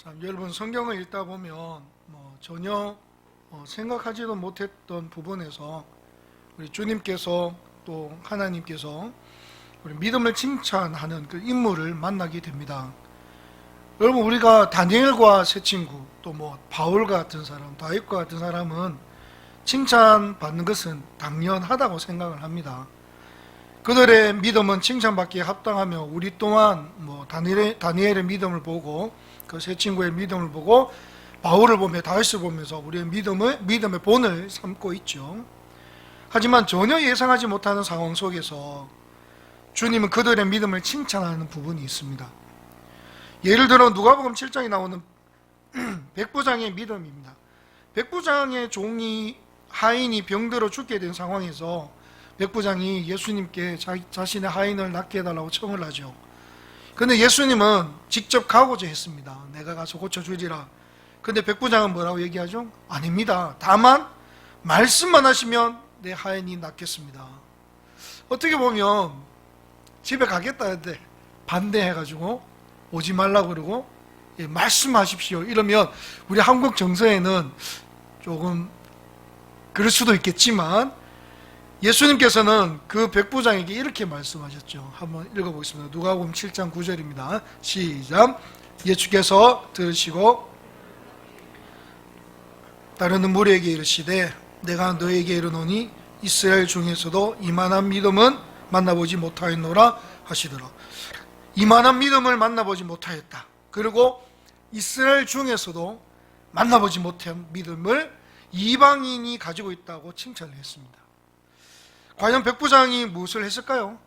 참, 여러분 성경을 읽다 보면 전혀 생각하지도 못했던 부분에서 우리 주님께서 또 하나님께서 우리 믿음을 칭찬하는 그 인물을 만나게 됩니다. 여러분, 우리가 다니엘과 세 친구, 또 바울 같은 사람, 다윗과 같은 사람은 칭찬받는 것은 당연하다고 생각을 합니다. 그들의 믿음은 칭찬받기에 합당하며 우리 또한 다니엘의 믿음을 보고 그 세 친구의 믿음을 보고 바울을 보며 다윗을 보면서 우리의 믿음의 본을 삼고 있죠. 하지만 전혀 예상하지 못하는 상황 속에서 주님은 그들의 믿음을 칭찬하는 부분이 있습니다. 예를 들어 누가복음 7장에 나오는 백부장의 믿음입니다. 백부장의 종이 하인이 병들어 죽게 된 상황에서 백부장이 예수님께 자신의 하인을 낫게 해달라고 청을 하죠. 근데 예수님은 직접 가고자 했습니다. 내가 가서 고쳐주리라. 근데 백부장은 뭐라고 얘기하죠? 아닙니다. 다만 말씀만 하시면 내 하인이 낫겠습니다. 어떻게 보면 집에 가겠다 했는데 반대해가지고 오지 말라고 그러고 말씀하십시오 이러면 우리 한국 정서에는 조금 그럴 수도 있겠지만 예수님께서는 그 백부장에게 이렇게 말씀하셨죠. 한번 읽어보겠습니다. 누가복음 7장 9절입니다. 시작. 예수께서 들으시고 따르는 무리에게 이르시되 내가 너에게 이르노니 이스라엘 중에서도 이만한 믿음은 만나보지 못하였노라 하시더라. 이만한 믿음을 만나보지 못하였다. 그리고 이스라엘 중에서도 만나보지 못한 믿음을 이방인이 가지고 있다고 칭찬을 했습니다. 과연 백부장이 무엇을 했을까요?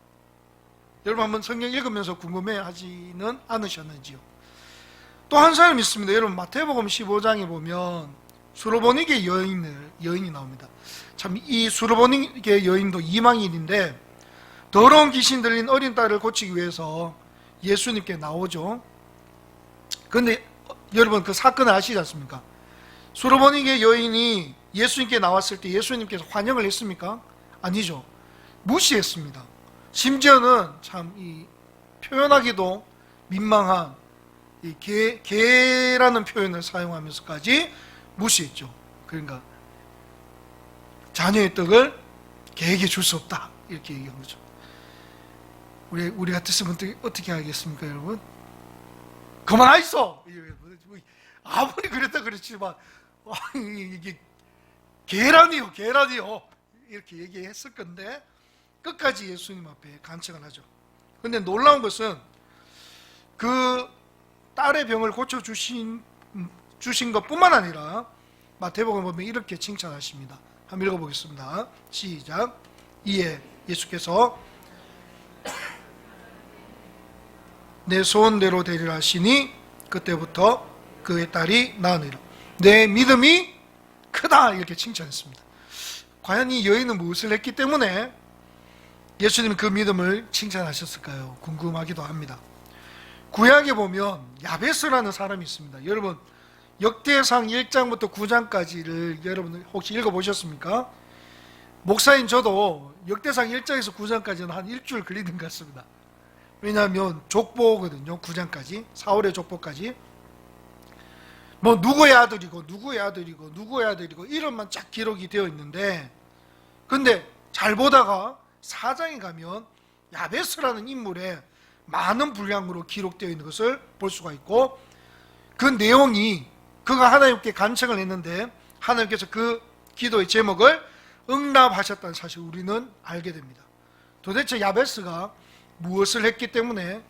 여러분 한번 성경 읽으면서 궁금해하지는 않으셨는지요? 또 한 사람이 있습니다. 여러분 마태복음 15장에 보면 수르보니게 여인이 나옵니다. 참 이 수르보니게 여인도 이방인인데 더러운 귀신 들린 어린 딸을 고치기 위해서 예수님께 나오죠. 그런데 여러분 그 사건을 아시지 않습니까? 수르보니게 여인이 예수님께 나왔을 때 예수님께서 환영을 했습니까? 아니죠. 무시했습니다. 심지어는 참 표현하기도 민망한 개라는 표현을 사용하면서까지 무시했죠. 그러니까 자녀의 떡을 개에게 줄 수 없다 이렇게 얘기한 거죠. 우리 같았으면 어떻게 하겠습니까, 여러분? 그만하있어! 아무리 그랬다 그랬지만 이게 계란이요 이렇게 얘기했을 건데 끝까지 예수님 앞에 간청을 하죠. 그런데 놀라운 것은 그 딸의 병을 고쳐주신 것뿐만 아니라 마태복음 보면 이렇게 칭찬하십니다. 한번 읽어보겠습니다. 시작. 이에 예수께서 내 소원대로 되리라 하시니 그때부터 그의 딸이 나으니라. 내 믿음이 크다 이렇게 칭찬했습니다. 과연 이 여인은 무엇을 했기 때문에 예수님은 그 믿음을 칭찬하셨을까요? 궁금하기도 합니다. 구약에 보면 야베스라는 사람이 있습니다. 여러분 역대상 1장부터 9장까지를 여러분 혹시 읽어보셨습니까? 목사인 저도 역대상 1장에서 9장까지는 한 일주일 걸리는 것 같습니다. 왜냐하면 족보거든요. 9장까지 사울의 족보까지 누구의 아들이고 이름만 쫙 기록이 되어 있는데 근데 잘 보다가 4장에 가면 야베스라는 인물의 많은 분량으로 기록되어 있는 것을 볼 수가 있고 그 내용이 그가 하나님께 간청을 했는데 하나님께서 그 기도의 제목을 응답하셨다는 사실을 우리는 알게 됩니다. 도대체 야베스가 무엇을 했기 때문에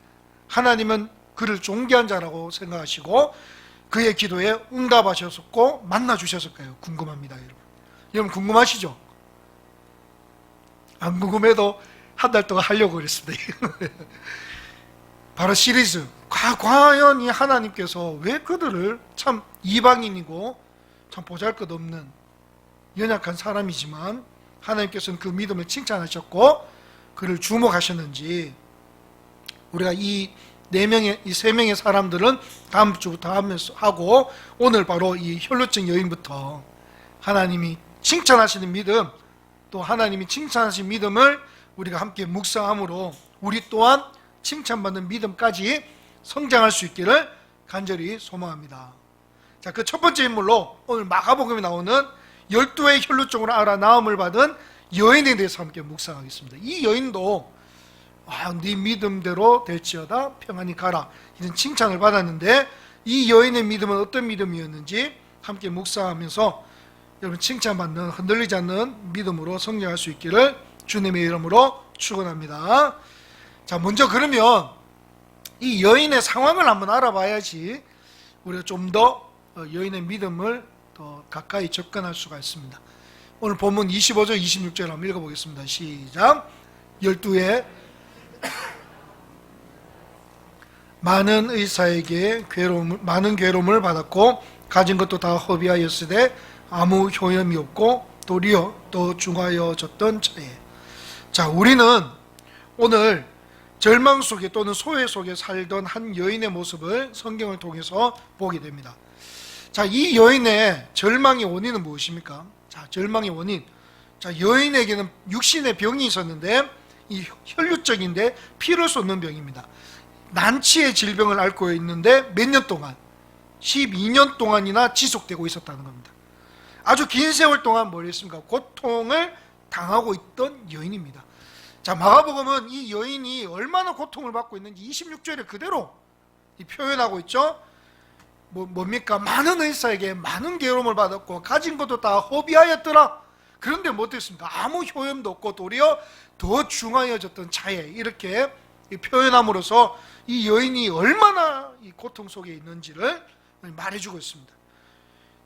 하나님은 그를 존귀한 자라고 생각하시고 그의 기도에 응답하셨고 만나주셨을까요? 궁금합니다. 여러분 궁금하시죠? 안 궁금해도 한 달 동안 하려고 그랬습니다. 바로 시리즈 과연 이 하나님께서 왜 그들을 참 이방인이고 참 보잘것없는 연약한 사람이지만 하나님께서는 그 믿음을 칭찬하셨고 그를 주목하셨는지 우리가 이 세 명의 사람들은 다음 주부터 하고 오늘 바로 이 혈루증 여인부터 하나님이 칭찬하시는 믿음 또 하나님이 칭찬하신 믿음을 우리가 함께 묵상함으로 우리 또한 칭찬받는 믿음까지 성장할 수 있기를 간절히 소망합니다. 자, 그 첫 번째 인물로 오늘 마가복음에 나오는 12의 혈루증으로 알아 나음을 받은 여인에 대해서 함께 묵상하겠습니다. 이 여인도 네 믿음대로 될지어다 평안히 가라 이런 칭찬을 받았는데, 이 여인의 믿음은 어떤 믿음이었는지 함께 묵상하면서 여러분 칭찬받는 흔들리지 않는 믿음으로 성장할 수 있기를 주님의 이름으로 축원합니다. 자, 먼저 그러면 이 여인의 상황을 한번 알아봐야지 우리가 좀 더 여인의 믿음을 더 가까이 접근할 수가 있습니다. 오늘 본문 25절 26절 한번 읽어보겠습니다. 시작. 12에 많은 의사에게 많은 괴로움을 받았고 가진 것도 다 허비하였으되 아무 효험이 없고 도리어 또 중하여졌던 차에. 자, 우리는 오늘 절망 속에 또는 소외 속에 살던 한 여인의 모습을 성경을 통해서 보게 됩니다. 자, 이 여인의 절망의 원인은 무엇입니까? 자, 절망의 원인. 자, 여인에게는 육신의 병이 있었는데 이 혈류증인데 피를 쏟는 병입니다. 난치의 질병을 앓고 있는데 몇 년 동안 12년 동안이나 지속되고 있었다는 겁니다. 아주 긴 세월 동안 뭘 했습니까? 고통을 당하고 있던 여인입니다. 자, 마가복음은 이 여인이 얼마나 고통을 받고 있는지 26절에 그대로 표현하고 있죠. 뭡니까? 많은 의사에게 많은 괴로움을 받았고 가진 것도 다 허비하였더라. 그런데 뭐 어땠습니까? 아무 효험도 없고 도리어 더 중하여졌던 차에, 이렇게 표현함으로써 이 여인이 얼마나 이 고통 속에 있는지를 말해주고 있습니다.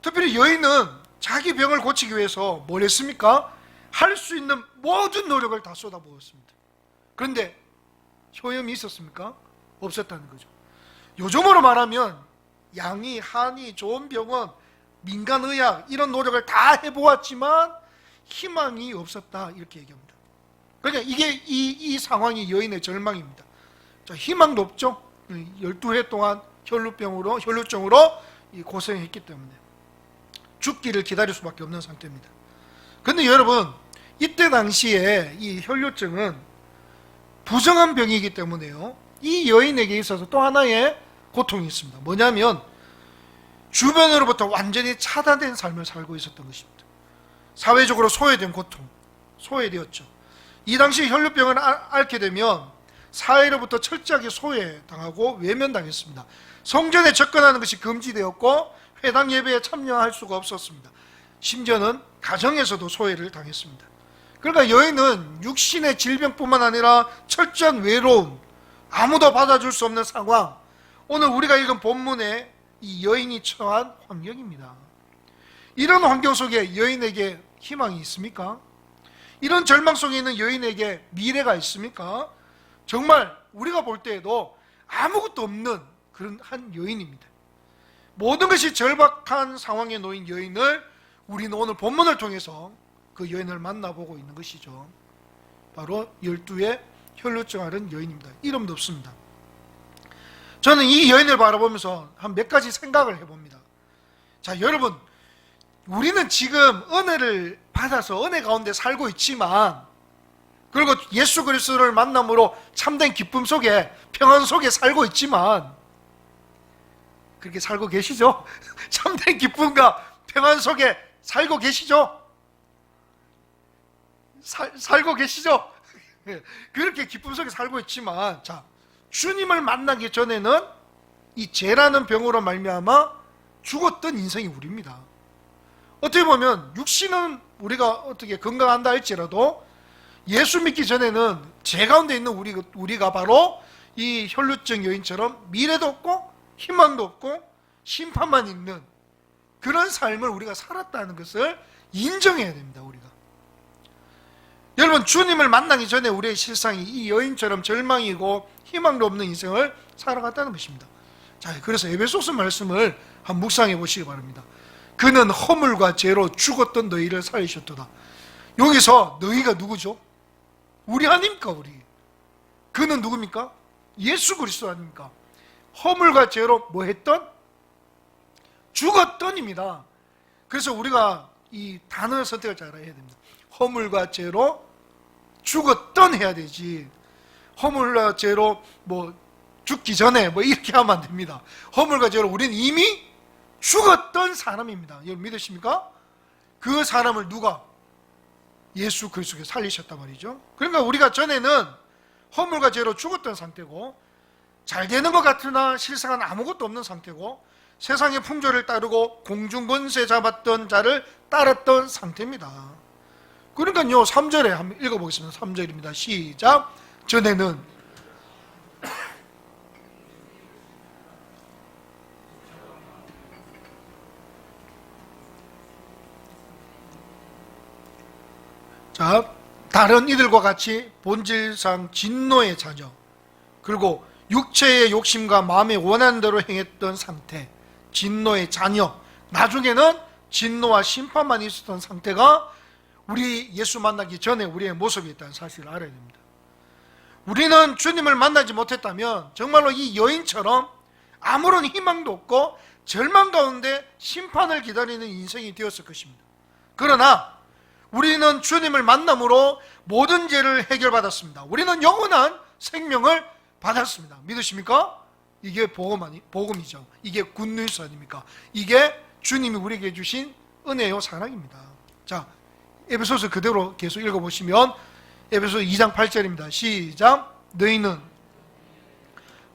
특별히 여인은 자기 병을 고치기 위해서 뭘 했습니까? 할 수 있는 모든 노력을 다 쏟아부었습니다. 그런데 효험이 있었습니까? 없었다는 거죠. 요즘으로 말하면 양이, 한이, 좋은 병원, 민간의학 이런 노력을 다 해보았지만 희망이 없었다, 이렇게 얘기합니다. 그러니까 이게 이 상황이 여인의 절망입니다. 자, 희망도 없죠. 12해 동안 혈루증으로 고생했기 때문에 죽기를 기다릴 수밖에 없는 상태입니다. 그런데 여러분, 이때 당시에 이 혈류증은 부정한 병이기 때문에요, 이 여인에게 있어서 또 하나의 고통이 있습니다. 뭐냐면 주변으로부터 완전히 차단된 삶을 살고 있었던 것입니다. 사회적으로 소외된 고통, 소외되었죠. 이 당시 혈류병을 앓게 되면 사회로부터 철저하게 소외당하고 외면당했습니다. 성전에 접근하는 것이 금지되었고 회당 예배에 참여할 수가 없었습니다. 심지어는 가정에서도 소외를 당했습니다. 그러니까 여인은 육신의 질병뿐만 아니라 철저한 외로움, 아무도 받아줄 수 없는 상황, 오늘 우리가 읽은 본문에 이 여인이 처한 환경입니다. 이런 환경 속에 여인에게 희망이 있습니까? 이런 절망 속에 있는 여인에게 미래가 있습니까? 정말 우리가 볼 때에도 아무것도 없는 그런 한 여인입니다. 모든 것이 절박한 상황에 놓인 여인을 우리는 오늘 본문을 통해서 그 여인을 만나보고 있는 것이죠. 바로 12의 혈루증 앓은 여인입니다. 이름도 없습니다. 저는 이 여인을 바라보면서 한 몇 가지 생각을 해봅니다. 자, 여러분, 우리는 지금 은혜를 받아서 은혜 가운데 살고 있지만, 그리고 예수 그리스도를 만남으로 참된 기쁨 속에, 평안 속에 살고 있지만, 그렇게 살고 계시죠? 참된 기쁨과 평안 속에 살고 계시죠? 살고 계시죠? 그렇게 기쁨 속에 살고 있지만, 자, 주님을 만나기 전에는 이 죄라는 병으로 말미암아 죽었던 인생이 우리입니다. 어떻게 보면 육신은 우리가 어떻게 건강한다 할지라도 예수 믿기 전에는 죄 가운데 있는 우리가 바로 이 혈루증 여인처럼 미래도 없고 희망도 없고 심판만 있는 그런 삶을 우리가 살았다는 것을 인정해야 됩니다. 우리가, 여러분, 주님을 만나기 전에 우리의 실상이 이 여인처럼 절망이고 희망도 없는 인생을 살아갔다는 것입니다. 자, 그래서 에베소서 말씀을 한번 묵상해 보시기 바랍니다. 그는 허물과 죄로 죽었던 너희를 살리셨도다. 여기서 너희가 누구죠? 우리 아닙니까? 우리. 그는 누굽니까? 예수 그리스도 아닙니까? 허물과 죄로 뭐 했던? 죽었던입니다. 그래서 우리가 이 단어 선택을 잘 해야 됩니다. 허물과 죄로 죽었던 해야 되지, 허물과 죄로 뭐 죽기 전에 뭐 이렇게 하면 안 됩니다. 허물과 죄로 우리는 이미 죽었던 사람입니다. 여러분 믿으십니까? 그 사람을 누가? 예수 그리스도께서 살리셨단 말이죠. 그러니까 우리가 전에는 허물과 죄로 죽었던 상태고, 잘 되는 것 같으나 실상은 아무것도 없는 상태고, 세상의 풍조를 따르고 공중권세 잡았던 자를 따랐던 상태입니다. 그러니까요, 3절에 한번 읽어보겠습니다. 3절입니다. 시작. 전에는 다른 이들과 같이 본질상 진노의 자녀, 그리고 육체의 욕심과 마음의 원하는 대로 행했던 상태, 진노의 자녀, 나중에는 진노와 심판만 있었던 상태가 우리 예수 만나기 전에 우리의 모습이었다는 사실을 알아야 됩니다. 우리는 주님을 만나지 못했다면 정말로 이 여인처럼 아무런 희망도 없고 절망 가운데 심판을 기다리는 인생이 되었을 것입니다. 그러나 우리는 주님을 만남으로 모든 죄를 해결받았습니다. 우리는 영원한 생명을 받았습니다. 믿으십니까? 이게 복음이죠. 이게 굿뉴스 아닙니까? 이게 주님이 우리에게 주신 은혜요 사랑입니다. 자, 에베소서 그대로 계속 읽어보시면 에베소서 2장 8절입니다. 시작. 너희는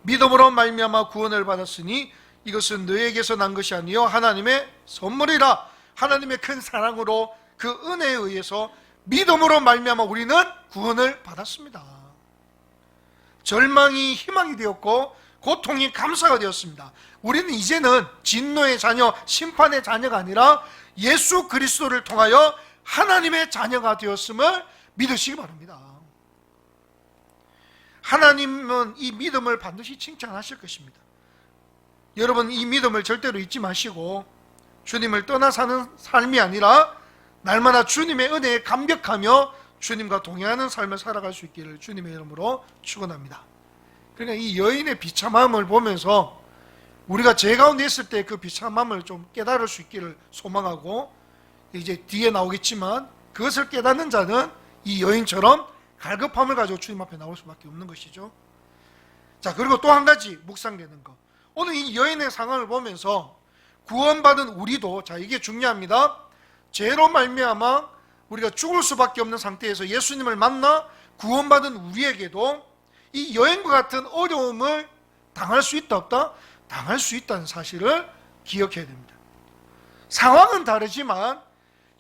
믿음으로 말미암아 구원을 받았으니 이것은 너희에게서 난 것이 아니요 하나님의 선물이라. 하나님의 큰 사랑으로 그 은혜에 의해서 믿음으로 말미암아 우리는 구원을 받았습니다. 절망이 희망이 되었고 고통이 감사가 되었습니다. 우리는 이제는 진노의 자녀, 심판의 자녀가 아니라 예수 그리스도를 통하여 하나님의 자녀가 되었음을 믿으시기 바랍니다. 하나님은 이 믿음을 반드시 칭찬하실 것입니다. 여러분, 이 믿음을 절대로 잊지 마시고 주님을 떠나 사는 삶이 아니라 날마다 주님의 은혜에 감격하며 주님과 동행하는 삶을 살아갈 수 있기를 주님의 이름으로 축원합니다. 그러니까 이 여인의 비참함을 보면서 우리가 죄 가운데 있을 때 그 비참함을 좀 깨달을 수 있기를 소망하고, 이제 뒤에 나오겠지만 그것을 깨닫는 자는 이 여인처럼 갈급함을 가지고 주님 앞에 나올 수밖에 없는 것이죠. 자, 그리고 또 한 가지 묵상되는 것, 오늘 이 여인의 상황을 보면서 구원받은 우리도, 자, 이게 중요합니다. 죄로 말미암아 우리가 죽을 수밖에 없는 상태에서 예수님을 만나 구원받은 우리에게도 이 여인과 같은 어려움을 당할 수 있다 없다? 당할 수 있다는 사실을 기억해야 됩니다. 상황은 다르지만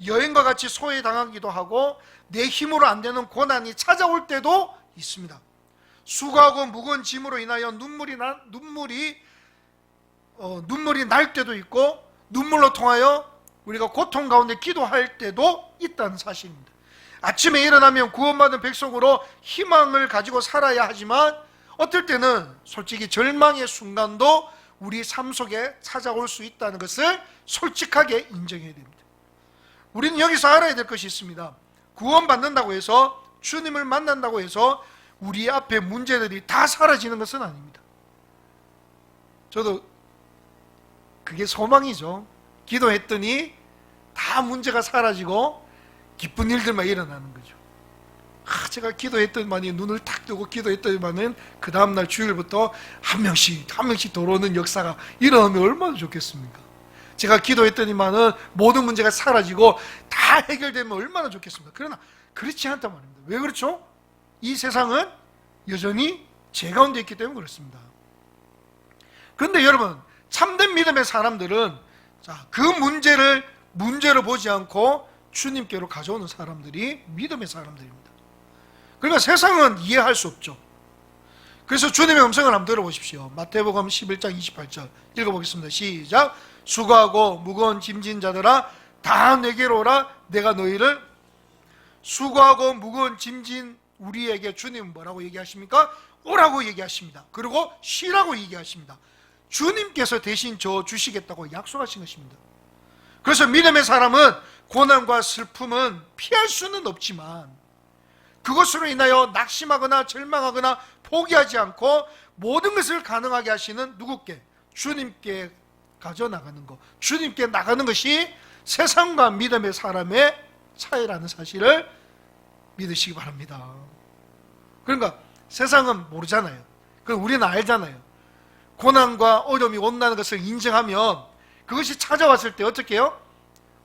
여인과 같이 소외당하기도 하고 내 힘으로 안 되는 고난이 찾아올 때도 있습니다. 수고하고 무거운 짐으로 인하여 눈물이 날 때도 있고, 눈물로 통하여 우리가 고통 가운데 기도할 때도 있다는 사실입니다. 아침에 일어나면 구원받은 백성으로 희망을 가지고 살아야 하지만 어떨 때는 솔직히 절망의 순간도 우리 삶 속에 찾아올 수 있다는 것을 솔직하게 인정해야 됩니다. 우리는 여기서 알아야 될 것이 있습니다. 구원받는다고 해서, 주님을 만난다고 해서 우리 앞에 문제들이 다 사라지는 것은 아닙니다. 저도 그게 소망이죠. 기도했더니 다 문제가 사라지고 기쁜 일들만 일어나는 거죠. 제가 기도했더니만이 눈을 탁 뜨고 기도했더니만은 그 다음날 주일부터 한 명씩 들어오는 역사가 일어나면 얼마나 좋겠습니까? 제가 기도했더니만은 모든 문제가 사라지고 다 해결되면 얼마나 좋겠습니까? 그러나 그렇지 않단 말입니다. 왜 그렇죠? 이 세상은 여전히 죄 가운데 있기 때문에 그렇습니다. 그런데 여러분, 참된 믿음의 사람들은 그 문제로 보지 않고 주님께로 가져오는 사람들이 믿음의 사람들입니다. 그러니까 세상은 이해할 수 없죠. 그래서 주님의 음성을 한번 들어보십시오. 마태복음 11장 28절 읽어보겠습니다. 시작. 수고하고 무거운 짐진 자들아 다 내게로 오라. 내가 너희를. 수고하고 무거운 짐진 우리에게 주님은 뭐라고 얘기하십니까? 오라고 얘기하십니다. 그리고 쉬라고 얘기하십니다. 주님께서 대신 저 주시겠다고 약속하신 것입니다. 그래서 믿음의 사람은 고난과 슬픔은 피할 수는 없지만 그것으로 인하여 낙심하거나 절망하거나 포기하지 않고 모든 것을 가능하게 하시는 누구께? 주님께 가져나가는 것, 주님께 나가는 것이 세상과 믿음의 사람의 차이라는 사실을 믿으시기 바랍니다. 그러니까 세상은 모르잖아요. 그럼 우리는 알잖아요. 고난과 어려움이 온다는 것을 인정하면 그것이 찾아왔을 때 어떻게 해요?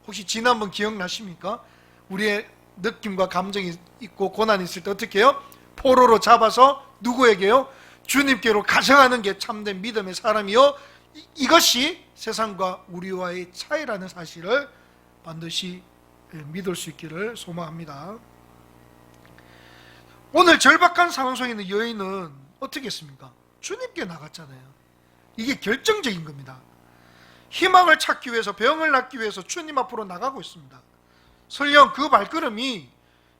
혹시 지난번 기억나십니까? 우리의 느낌과 감정이 있고 고난이 있을 때 어떻게 해요? 포로로 잡아서 누구에게요? 주님께로 가져가는 게 참된 믿음의 사람이요. 이것이 세상과 우리와의 차이라는 사실을 반드시 믿을 수 있기를 소망합니다. 오늘 절박한 상황 속에 있는 여인은 어떻게 했습니까? 주님께 나갔잖아요. 이게 결정적인 겁니다. 희망을 찾기 위해서, 병을 낫기 위해서 주님 앞으로 나가고 있습니다. 설령 그 발걸음이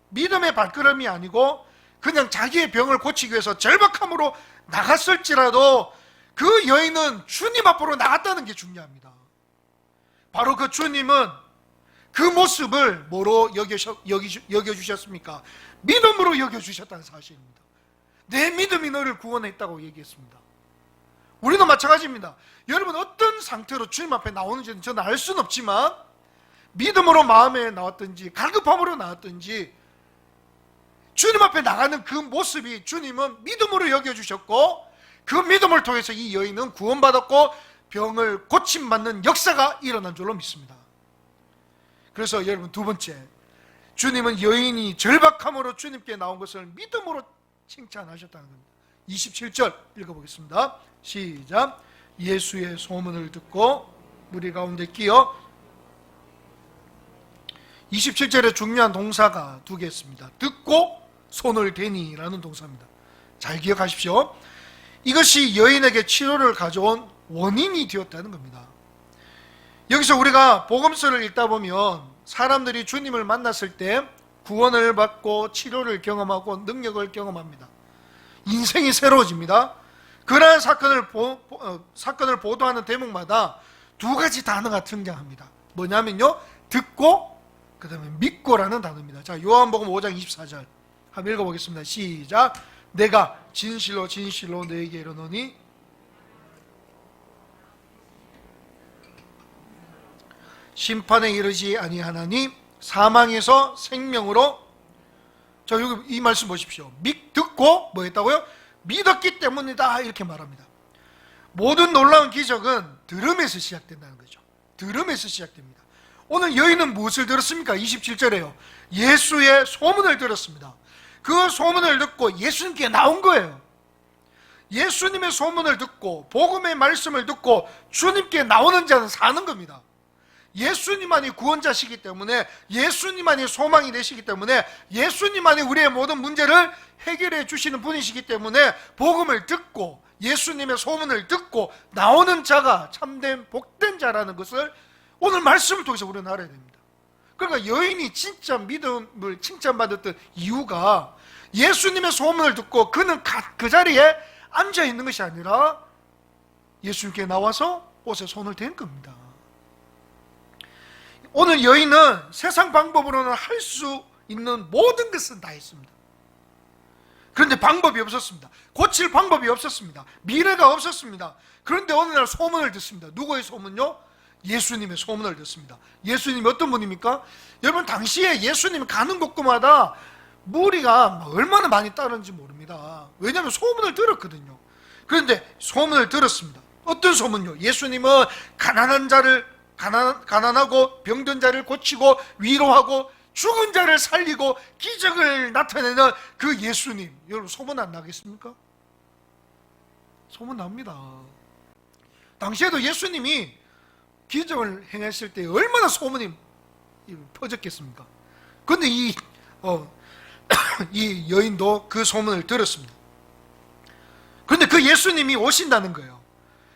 믿음의 발걸음이 아니고 그냥 자기의 병을 고치기 위해서 절박함으로 나갔을지라도 그 여인은 주님 앞으로 나갔다는 게 중요합니다. 바로 그 주님은 그 모습을 뭐로 여겨주셨습니까? 믿음으로 여겨주셨다는 사실입니다. 내 믿음이 너를 구원했다고 얘기했습니다. 우리도 마찬가지입니다. 여러분 어떤 상태로 주님 앞에 나오는지는 저는 알 수는 없지만 믿음으로 마음에 나왔든지 갈급함으로 나왔든지 주님 앞에 나가는 그 모습이 주님은 믿음으로 여겨주셨고 그 믿음을 통해서 이 여인은 구원받았고 병을 고침받는 역사가 일어난 줄로 믿습니다. 그래서 여러분 두 번째, 주님은 여인이 절박함으로 주님께 나온 것을 믿음으로 칭찬하셨다는 겁니다. 27절 읽어보겠습니다. 시작. 예수의 소문을 듣고 무리 가운데 끼어 27절에 중요한 동사가 두 개 있습니다. 듣고 손을 대니 라는 동사입니다. 잘 기억하십시오. 이것이 여인에게 치료를 가져온 원인이 되었다는 겁니다. 여기서 우리가 복음서를 읽다 보면 사람들이 주님을 만났을 때 구원을 받고 치료를 경험하고 능력을 경험합니다. 인생이 새로워집니다. 그러한 사건을 보도하는 대목마다 두 가지 단어가 등장합니다. 뭐냐면요, 듣고 그 다음에 믿고라는 단어입니다. 자, 요한복음 5장 24절 한번 읽어보겠습니다. 시작. 내가 진실로 진실로 너에게 이르노니 심판에 이르지 아니하나니 사망에서 생명으로. 자, 여기 이 말씀 보십시오. 듣고 뭐 했다고요? 믿었기 때문이다 이렇게 말합니다. 모든 놀라운 기적은 들음에서 시작된다는 거죠. 들음에서 시작됩니다. 오늘 여인은 무엇을 들었습니까? 27절에요. 예수의 소문을 들었습니다. 그 소문을 듣고 예수님께 나온 거예요. 예수님의 소문을 듣고 복음의 말씀을 듣고 주님께 나오는 자는 사는 겁니다. 예수님만이 구원자시기 때문에, 예수님만이 소망이 되시기 때문에, 예수님만이 우리의 모든 문제를 해결해 주시는 분이시기 때문에 복음을 듣고 예수님의 소문을 듣고 나오는 자가 참된 복된 자라는 것을 오늘 말씀을 통해서 우리는 알아야 됩니다. 그러니까 여인이 진짜 믿음을 칭찬받았던 이유가 예수님의 소문을 듣고 그는 그 자리에 앉아 있는 것이 아니라 예수님께 나와서 옷에 손을 댄 겁니다. 오늘 여인은 세상 방법으로는 할 수 있는 모든 것은 다 했습니다. 그런데 방법이 없었습니다. 고칠 방법이 없었습니다. 미래가 없었습니다. 그런데 어느 날 소문을 듣습니다. 누구의 소문요? 예수님의 소문을 듣습니다. 예수님이 어떤 분입니까? 여러분, 당시에 예수님이 가는 곳마다 무리가 얼마나 많이 따르는지 모릅니다. 왜냐하면 소문을 들었거든요. 그런데 소문을 들었습니다. 어떤 소문요? 예수님은 가난하고 병든 자를 고치고 위로하고 죽은 자를 살리고 기적을 나타내는 그 예수님. 여러분, 소문 안 나겠습니까? 소문 납니다. 당시에도 예수님이 기적을 행했을 때 얼마나 소문이 퍼졌겠습니까? 그런데 이 여인도 그 소문을 들었습니다. 그런데 그 예수님이 오신다는 거예요.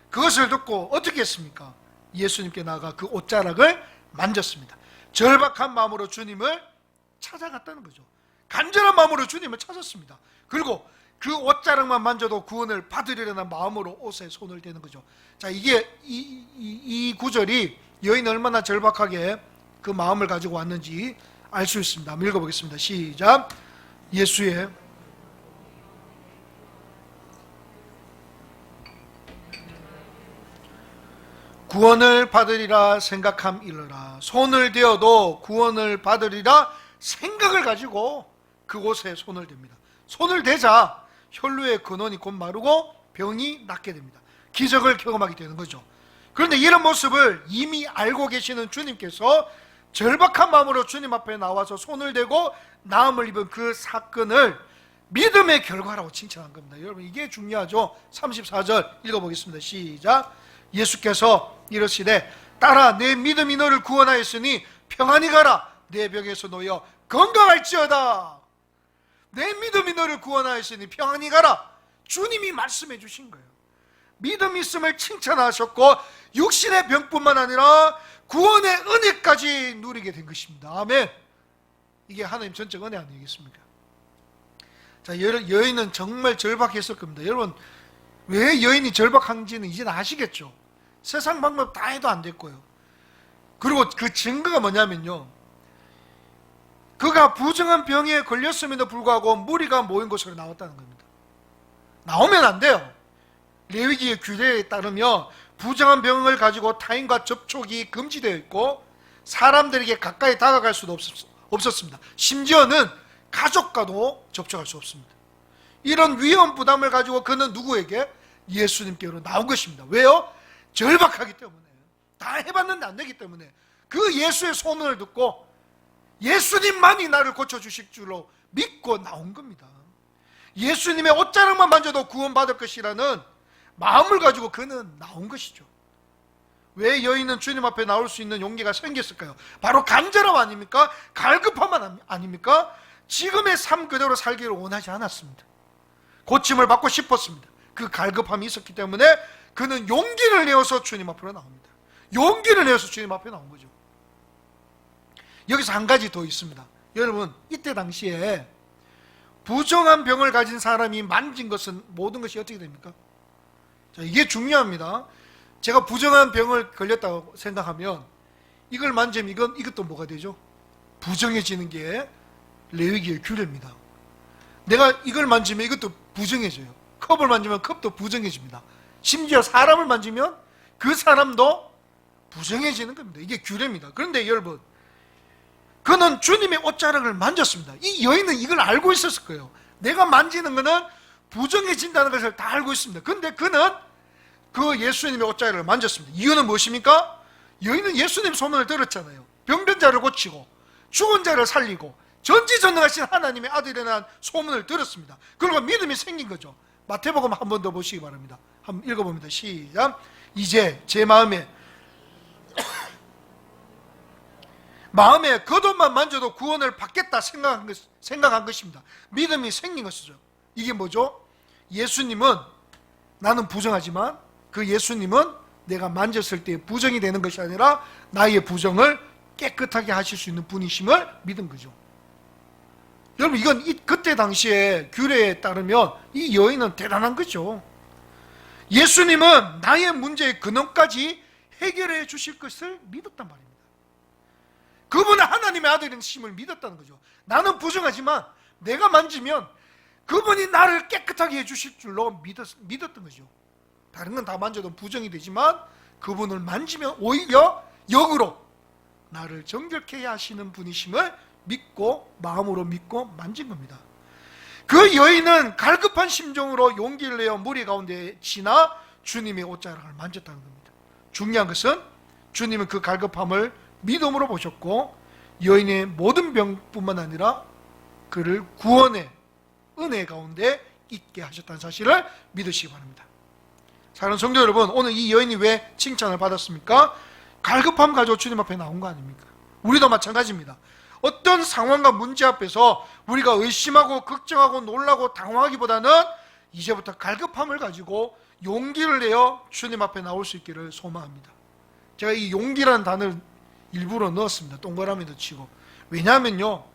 그것을 듣고 어떻게 했습니까? 예수님께 나가 그 옷자락을 만졌습니다. 절박한 마음으로 주님을 찾아갔다는 거죠. 간절한 마음으로 주님을 찾았습니다. 그리고 그 옷자락만 만져도 구원을 받으리라는 마음으로 옷에 손을 대는 거죠. 자, 이게 이 구절이 여인이 얼마나 절박하게 그 마음을 가지고 왔는지 알 수 있습니다. 한번 읽어보겠습니다. 시작. 예수의 구원을 받으리라 생각함 일러라. 손을 대어도 구원을 받으리라 생각을 가지고 그곳에 손을 댑니다. 손을 대자 혈루의 근원이 곧 마르고 병이 낫게 됩니다. 기적을 경험하게 되는 거죠. 그런데 이런 모습을 이미 알고 계시는 주님께서 절박한 마음으로 주님 앞에 나와서 손을 대고 나음을 입은 그 사건을 믿음의 결과라고 칭찬한 겁니다. 여러분, 이게 중요하죠. 34절 읽어보겠습니다. 시작. 예수께서 이르시되 딸아, 내 믿음이 너를 구원하였으니 평안히 가라. 내 병에서 놓여 건강할지어다. 내 믿음이 너를 구원하였으니 평안히 가라. 주님이 말씀해 주신 거예요. 믿음 있음을 칭찬하셨고 육신의 병뿐만 아니라 구원의 은혜까지 누리게 된 것입니다. 아멘. 이게 하나님 전적 은혜 아니겠습니까? 자, 여인은 정말 절박했을 겁니다. 여러분, 왜 여인이 절박한지는 이제 아시겠죠? 세상 방법 다 해도 안 됐고요. 그리고 그 증거가 뭐냐면요, 그가 부정한 병에 걸렸음에도 불구하고 무리가 모인 곳으로 나왔다는 겁니다. 나오면 안 돼요. 레위기의 규례에 따르면 부정한 병을 가지고 타인과 접촉이 금지되어 있고 사람들에게 가까이 다가갈 수도 없었습니다. 심지어는 가족과도 접촉할 수 없습니다. 이런 위험 부담을 가지고 그는 누구에게? 예수님께로 나온 것입니다. 왜요? 절박하기 때문에. 다 해봤는데 안 되기 때문에. 그 예수의 소문을 듣고 예수님만이 나를 고쳐주실 줄로 믿고 나온 겁니다. 예수님의 옷자락만 만져도 구원받을 것이라는 마음을 가지고 그는 나온 것이죠. 왜 여인은 주님 앞에 나올 수 있는 용기가 생겼을까요? 바로 간절함 아닙니까? 갈급함 아닙니까? 지금의 삶 그대로 살기를 원하지 않았습니다. 고침을 받고 싶었습니다. 그 갈급함이 있었기 때문에 그는 용기를 내어서 주님 앞으로 나옵니다. 용기를 내어서 주님 앞에 나온 거죠. 여기서 한 가지 더 있습니다. 여러분, 이때 당시에 부정한 병을 가진 사람이 만진 것은 모든 것이 어떻게 됩니까? 자, 이게 중요합니다. 제가 부정한 병을 걸렸다고 생각하면 이걸 만지면 이것도 뭐가 되죠? 부정해지는 게 레위기의 규례입니다. 내가 이걸 만지면 이것도 부정해져요. 컵을 만지면 컵도 부정해집니다. 심지어 사람을 만지면 그 사람도 부정해지는 겁니다. 이게 규례입니다. 그런데 여러분, 그는 주님의 옷자락을 만졌습니다. 이 여인은 이걸 알고 있었을 거예요. 내가 만지는 것은 부정해진다는 것을 다 알고 있습니다. 그런데 그는 그 예수님의 옷자락을 만졌습니다. 이유는 무엇입니까? 여인은 예수님 소문을 들었잖아요. 병든 자를 고치고 죽은 자를 살리고 전지전능하신 하나님의 아들이라는 소문을 들었습니다. 그리고 믿음이 생긴 거죠. 마태복음 한 번 더 보시기 바랍니다. 한번 읽어봅니다. 시작. 이제 제 마음에 겉옷만 만져도 구원을 받겠다 생각한 것입니다. 믿음이 생긴 것이죠. 이게 뭐죠? 예수님은, 나는 부정하지만 그 예수님은 내가 만졌을 때 부정이 되는 것이 아니라 나의 부정을 깨끗하게 하실 수 있는 분이심을 믿은 거죠. 여러분, 이건 그때 당시에 규례에 따르면 이 여인은 대단한 거죠. 예수님은 나의 문제의 근원까지 해결해 주실 것을 믿었단 말입니다. 그분은 하나님의 아들이심을 믿었다는 거죠. 나는 부정하지만 내가 만지면 그분이 나를 깨끗하게 해주실 줄로 믿었던 거죠. 다른 건 다 만져도 부정이 되지만 그분을 만지면 오히려 역으로 나를 정결케 하시는 분이심을 믿고, 마음으로 믿고 만진 겁니다. 그 여인은 갈급한 심정으로 용기를 내어 무리 가운데 지나 주님의 옷자락을 만졌다는 겁니다. 중요한 것은 주님은 그 갈급함을 믿음으로 보셨고 여인의 모든 병뿐만 아니라 그를 구원의 은혜 가운데 있게 하셨다는 사실을 믿으시기 바랍니다. 사랑하는 성도 여러분, 오늘 이 여인이 왜 칭찬을 받았습니까? 갈급함 가지고 주님 앞에 나온 거 아닙니까? 우리도 마찬가지입니다. 어떤 상황과 문제 앞에서 우리가 의심하고 걱정하고 놀라고 당황하기보다는 이제부터 갈급함을 가지고 용기를 내어 주님 앞에 나올 수 있기를 소망합니다. 제가 이 용기라는 단어를 일부러 넣었습니다. 동그라미도 치고. 왜냐하면요,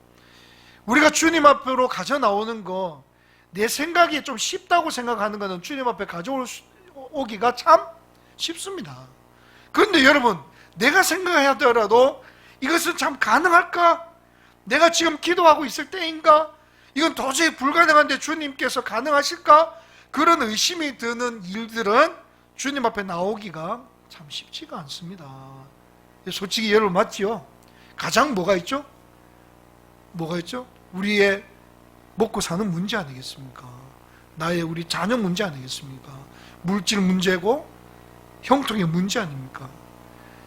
우리가 주님 앞으로 가져 나오는 거, 내 생각이 좀 쉽다고 생각하는 거는 주님 앞에 가져오기가 참 쉽습니다. 그런데 여러분, 내가 생각하더라도 이것은 참 가능할까? 내가 지금 기도하고 있을 때인가? 이건 도저히 불가능한데 주님께서 가능하실까? 그런 의심이 드는 일들은 주님 앞에 나오기가 참 쉽지가 않습니다. 솔직히 여러분 맞지요? 가장 뭐가 있죠? 뭐가 있죠? 우리의 먹고 사는 문제 아니겠습니까? 우리 자녀 문제 아니겠습니까? 물질 문제고 형통의 문제 아닙니까?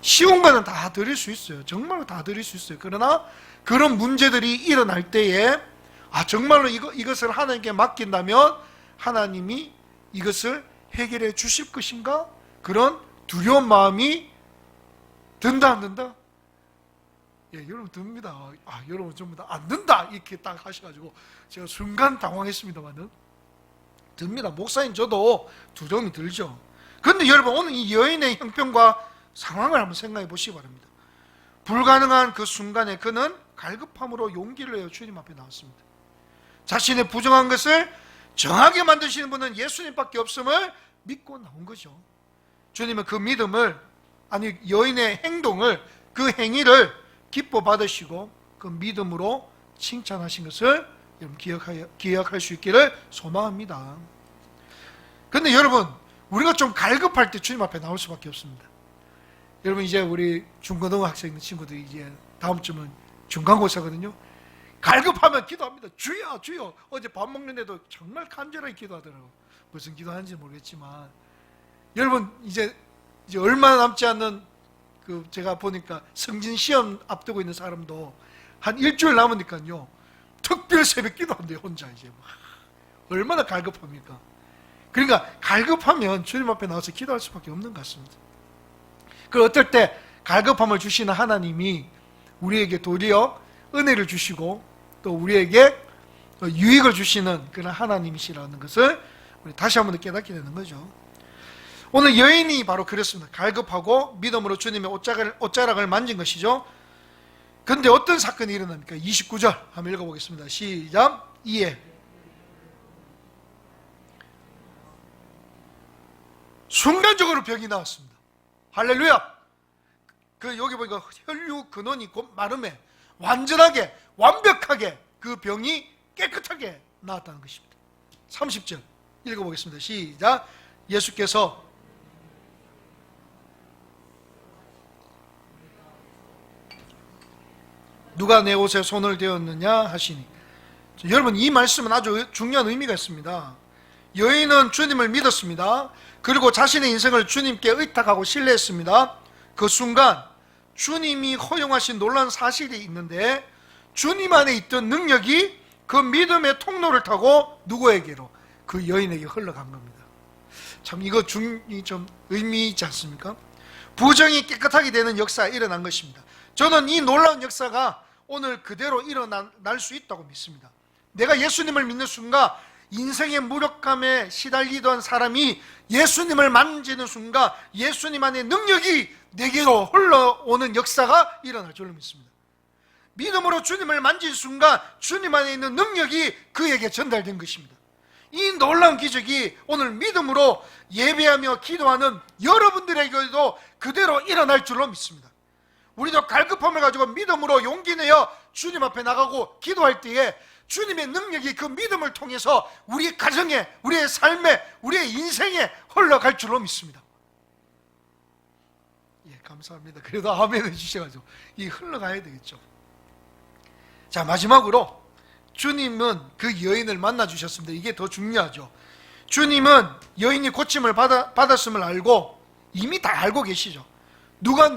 쉬운 거는 다 드릴 수 있어요. 정말로 다 드릴 수 있어요. 그러나 그런 문제들이 일어날 때에 정말로 이것을 하나님께 맡긴다면 하나님이 이것을 해결해 주실 것인가? 그런 두려운 마음이 든다 안 든다? 예, 여러분 듭니다. 여러분 전부 다 안 든다 이렇게 딱 하셔가지고 제가 순간 당황했습니다만은 듭니다. 목사님 저도 두려움이 들죠. 그런데 여러분 오늘 이 여인의 형편과 상황을 한번 생각해 보시기 바랍니다. 불가능한 그 순간에 그는 갈급함으로 용기를 내어 주님 앞에 나왔습니다. 자신의 부정한 것을 정하게 만드시는 분은 예수님밖에 없음을 믿고 나온 거죠. 주님은 그 믿음을, 아니 여인의 행동을, 그 행위를 기뻐 받으시고 그 믿음으로 칭찬하신 것을 여러분 기억할 수 있기를 소망합니다. 그런데 여러분 우리가 좀 갈급할 때 주님 앞에 나올 수밖에 없습니다. 여러분 이제 우리 중고등학생 친구들이 이제 다음 주면 중간고사거든요. 갈급하면 기도합니다. 주여 주여. 어제 밥 먹는데도 정말 간절하게 기도하더라고요. 무슨 기도하는지 모르겠지만 여러분 이제 얼마 남지 않는 제가 보니까 성진 시험 앞두고 있는 사람도 한 일주일 남으니까요 특별 새벽 기도한대요. 혼자 이제 얼마나 갈급합니까? 그러니까 갈급하면 주님 앞에 나와서 기도할 수밖에 없는 것 같습니다. 그 어떨 때 갈급함을 주시는 하나님이 우리에게 도리어 은혜를 주시고 또 우리에게 유익을 주시는 그런 하나님이시라는 것을 우리 다시 한번 깨닫게 되는 거죠. 오늘 여인이 바로 그랬습니다. 갈급하고 믿음으로 주님의 옷자락을 만진 것이죠. 그런데 어떤 사건이 일어납니까? 29절 한번 읽어보겠습니다. 시작. 이에 순간적으로 병이 나왔습니다. 할렐루야. 여기 보니까 혈류 근원이 곧 마름에 완전하게 완벽하게 그 병이 깨끗하게 나았다는 것입니다. 30절 읽어보겠습니다. 시작. 예수께서 누가 내 옷에 손을 대었느냐 하시니, 여러분 이 말씀은 아주 중요한 의미가 있습니다. 여인은 주님을 믿었습니다. 그리고 자신의 인생을 주님께 의탁하고 신뢰했습니다. 그 순간 주님이 허용하신 놀라운 사실이 있는데 주님 안에 있던 능력이 그 믿음의 통로를 타고 누구에게로? 그 여인에게 흘러간 겁니다. 참 이거 좀 의미 있지 않습니까? 부정이 깨끗하게 되는 역사가 일어난 것입니다. 저는 이 놀라운 역사가 오늘 그대로 일어날 수 있다고 믿습니다. 내가 예수님을 믿는 순간 인생의 무력감에 시달리던 사람이 예수님을 만지는 순간 예수님 안에 능력이 내게로 흘러오는 역사가 일어날 줄로 믿습니다. 믿음으로 주님을 만진 순간 주님 안에 있는 능력이 그에게 전달된 것입니다. 이 놀라운 기적이 오늘 믿음으로 예배하며 기도하는 여러분들에게도 그대로 일어날 줄로 믿습니다. 우리도 갈급함을 가지고 믿음으로 용기 내어 주님 앞에 나가고 기도할 때에 주님의 능력이 그 믿음을 통해서 우리 가정에, 우리의 삶에, 우리의 인생에 흘러갈 줄로 믿습니다. 예, 감사합니다. 그래도 아멘 해주셔가지고 이 흘러가야 되겠죠. 자, 마지막으로 주님은 그 여인을 만나 주셨습니다. 이게 더 중요하죠. 주님은 여인이 고침을 받았음을 알고 이미 다 알고 계시죠. 누가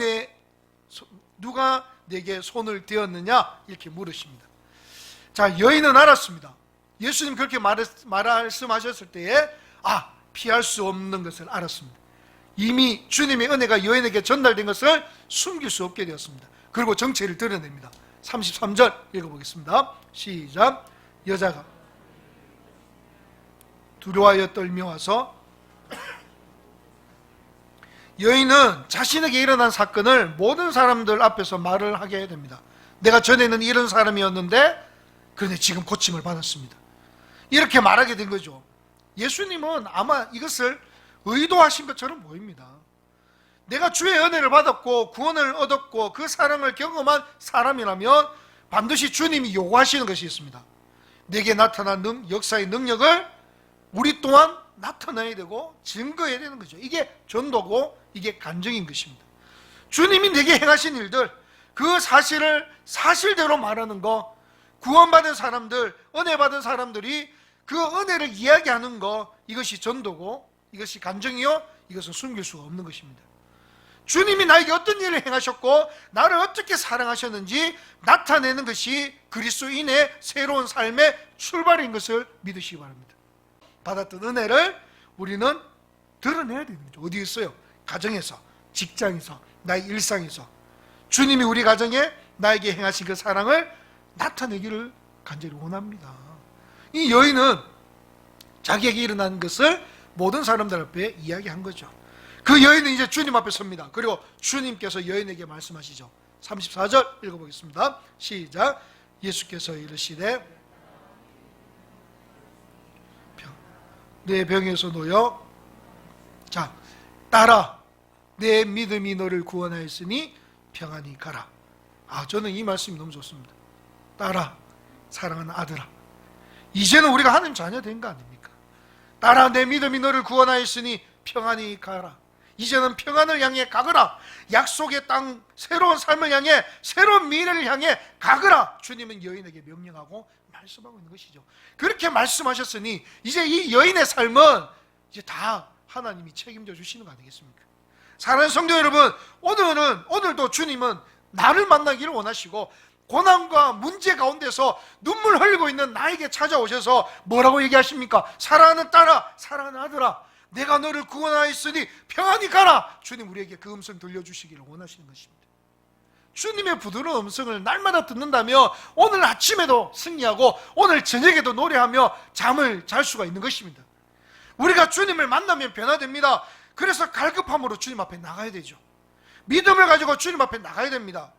내게 손을 대었느냐 이렇게 물으십니다. 자, 여인은 알았습니다. 예수님 그렇게 말씀하셨을 때에 피할 수 없는 것을 알았습니다. 이미 주님의 은혜가 여인에게 전달된 것을 숨길 수 없게 되었습니다. 그리고 정체를 드러냅니다. 33절 읽어보겠습니다. 시작. 여자가 두려워하여 떨며 와서, 여인은 자신에게 일어난 사건을 모든 사람들 앞에서 말을 하게 됩니다. 내가 전에는 이런 사람이었는데 그런데 지금 고침을 받았습니다. 이렇게 말하게 된 거죠. 예수님은 아마 이것을 의도하신 것처럼 보입니다. 내가 주의 은혜를 받았고 구원을 얻었고 그 사랑을 경험한 사람이라면 반드시 주님이 요구하시는 것이 있습니다. 내게 나타난 역사의 능력을 우리 또한 나타내야 되고 증거해야 되는 거죠. 이게 전도고 이게 간증인 것입니다. 주님이 내게 행하신 일들, 그 사실을 사실대로 말하는 거, 구원받은 사람들, 은혜 받은 사람들이 그 은혜를 이야기하는 거, 이것이 전도고 이것이 간증이요, 이것은 숨길 수가 없는 것입니다. 주님이 나에게 어떤 일을 행하셨고 나를 어떻게 사랑하셨는지 나타내는 것이 그리스도인의 새로운 삶의 출발인 것을 믿으시기 바랍니다. 받았던 은혜를 우리는 드러내야 되는 거죠. 어디에 있어요? 가정에서, 직장에서, 나의 일상에서 주님이 우리 가정에 나에게 행하신 그 사랑을 나타내기를 간절히 원합니다. 이 여인은 자기에게 일어난 것을 모든 사람들 앞에 이야기한 거죠. 그 여인은 이제 주님 앞에 섭니다. 그리고 주님께서 여인에게 말씀하시죠. 34절 읽어보겠습니다. 시작. 예수께서 이르시되 내 병에서 놓여 자 따라 내 믿음이 너를 구원하였으니 평안히 가라. 저는 이 말씀이 너무 좋습니다. 따라 사랑하는 아들아, 이제는 우리가 하나님 자녀 된 거 아닙니까? 따라 내 믿음이 너를 구원하였으니 평안히 가라. 이제는 평안을 향해 가거라. 약속의 땅, 새로운 삶을 향해, 새로운 미래를 향해 가거라. 주님은 여인에게 명령하고 말씀하고 있는 것이죠. 그렇게 말씀하셨으니 이제 이 여인의 삶은 이제 다 하나님이 책임져 주시는 거 아니겠습니까? 사랑하는 성도 여러분, 오늘도 주님은 나를 만나기를 원하시고 고난과 문제 가운데서 눈물 흘리고 있는 나에게 찾아오셔서 뭐라고 얘기하십니까? 사랑하는 딸아, 사랑하는 아들아, 내가 너를 구원하였으니 평안히 가라. 주님 우리에게 그 음성 들려주시기를 원하시는 것입니다. 주님의 부드러운 음성을 날마다 듣는다면 오늘 아침에도 승리하고 오늘 저녁에도 노래하며 잠을 잘 수가 있는 것입니다. 우리가 주님을 만나면 변화됩니다. 그래서 갈급함으로 주님 앞에 나가야 되죠. 믿음을 가지고 주님 앞에 나가야 됩니다.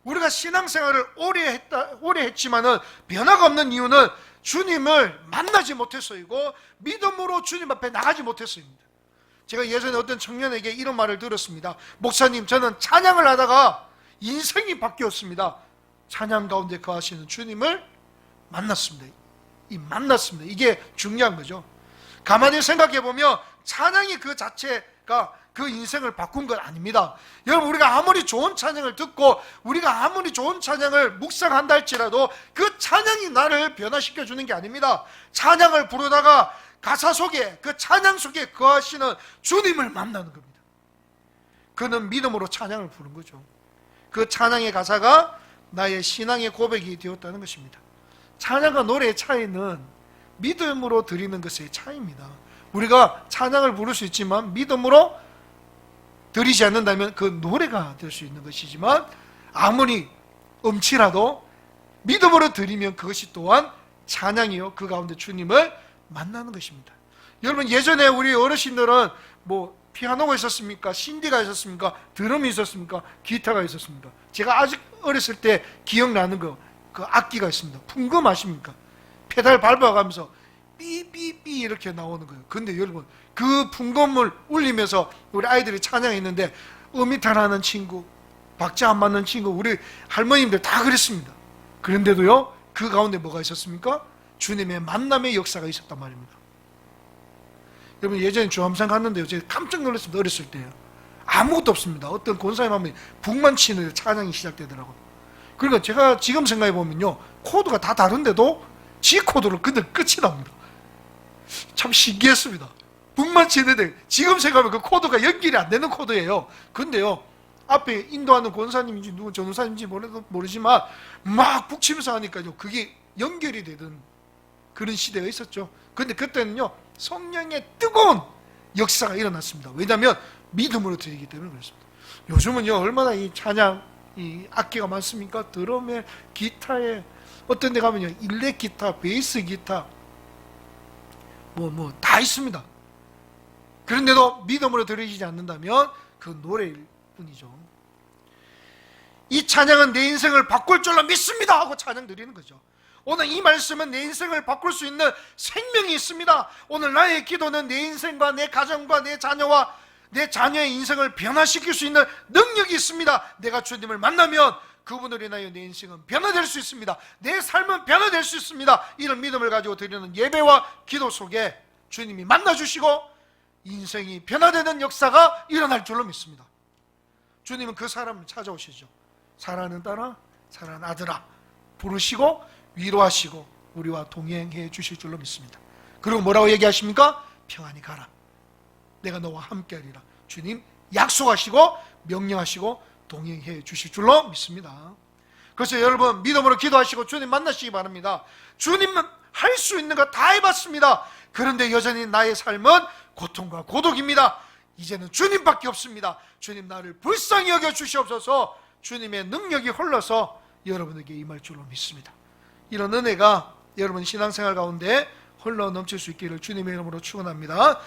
우리가 신앙생활을 오래 했지만은 변화가 없는 이유는 주님을 만나지 못해서이고 믿음으로 주님 앞에 나가지 못해서입니다. 제가 예전에 어떤 청년에게 이런 말을 들었습니다. 목사님, 저는 찬양을 하다가 인생이 바뀌었습니다. 찬양 가운데 거하시는 주님을 만났습니다. 만났습니다. 이게 중요한 거죠. 가만히 생각해 보면 찬양이 그 자체가 그 인생을 바꾼 건 아닙니다. 여러분, 우리가 아무리 좋은 찬양을 듣고 우리가 아무리 좋은 찬양을 묵상한다 할지라도 그 찬양이 나를 변화시켜 주는 게 아닙니다. 찬양을 부르다가 가사 속에, 그 찬양 속에 거하시는 주님을 만나는 겁니다. 그는 믿음으로 찬양을 부른 거죠. 그 찬양의 가사가 나의 신앙의 고백이 되었다는 것입니다. 찬양과 노래의 차이는 믿음으로 드리는 것의 차이입니다. 우리가 찬양을 부를 수 있지만 믿음으로 드리지 않는다면 그 노래가 될 수 있는 것이지만 아무리 음치라도 믿음으로 드리면 그것이 또한 찬양이요, 그 가운데 주님을 만나는 것입니다. 여러분, 예전에 우리 어르신들은 뭐 피아노가 있었습니까? 신디가 있었습니까? 드럼이 있었습니까? 기타가 있었습니까? 제가 아직 어렸을 때 기억나는 그 악기가 있습니다. 풍금 아십니까? 페달 밟아가면서 삐삐삐 이렇게 나오는 거예요. 근데 여러분, 그 풍금을 울리면서 우리 아이들이 찬양했는데 음이탈하는 친구, 박자 안 맞는 친구, 우리 할머님들 다 그랬습니다. 그런데도요, 그 가운데 뭐가 있었습니까? 주님의 만남의 역사가 있었단 말입니다. 여러분, 예전에 주암산 갔는데요, 제가 깜짝 놀랐습니다. 어렸을 때요. 아무것도 없습니다. 어떤 권사님 하면 북만 치는 찬양이 시작되더라고요. 그러니까 제가 지금 생각해 보면요, 코드가 다 다른데도 G 코드로 그들 끝이 납니다. 참 신기했습니다. 북만 치는데 지금 생각하면 그 코드가 연결이 안 되는 코드예요. 근데요, 앞에 인도하는 권사님인지 누구 전우사님인지 모르지만 막 북치면서 하니까요, 그게 연결이 되던 그런 시대가 있었죠. 근데 그때는요, 성령의 뜨거운 역사가 일어났습니다. 왜냐하면 믿음으로 드리기 때문에 그렇습니다. 요즘은요, 얼마나 이 찬양, 이 악기가 많습니까? 드럼에, 기타에, 어떤 데 가면요, 일렉 기타, 베이스 기타, 다 있습니다. 그런데도 믿음으로 드리지 않는다면 그 노래일 뿐이죠. 이 찬양은 내 인생을 바꿀 줄로 믿습니다 하고 찬양 드리는 거죠. 오늘 이 말씀은 내 인생을 바꿀 수 있는 생명이 있습니다. 오늘 나의 기도는 내 인생과 내 가정과 내 자녀와 내 자녀의 인생을 변화시킬 수 있는 능력이 있습니다. 내가 주님을 만나면 그분으로 인하여 내 인생은 변화될 수 있습니다. 내 삶은 변화될 수 있습니다. 이런 믿음을 가지고 드리는 예배와 기도 속에 주님이 만나주시고 인생이 변화되는 역사가 일어날 줄로 믿습니다. 주님은 그 사람을 찾아오시죠. 사랑하는 딸아, 사랑하는 아들아 부르시고 위로하시고 우리와 동행해 주실 줄로 믿습니다. 그리고 뭐라고 얘기하십니까? 평안히 가라, 내가 너와 함께하리라. 주님 약속하시고 명령하시고 동행해 주실 줄로 믿습니다. 그래서 여러분 믿음으로 기도하시고 주님 만나시기 바랍니다. 주님은 할 수 있는 거 다 해봤습니다. 그런데 여전히 나의 삶은 고통과 고독입니다. 이제는 주님밖에 없습니다. 주님 나를 불쌍히 여겨 주시옵소서. 주님의 능력이 흘러서 여러분에게 임할 줄로 믿습니다. 이런 은혜가 여러분 신앙생활 가운데 흘러 넘칠 수 있기를 주님의 이름으로 축원합니다.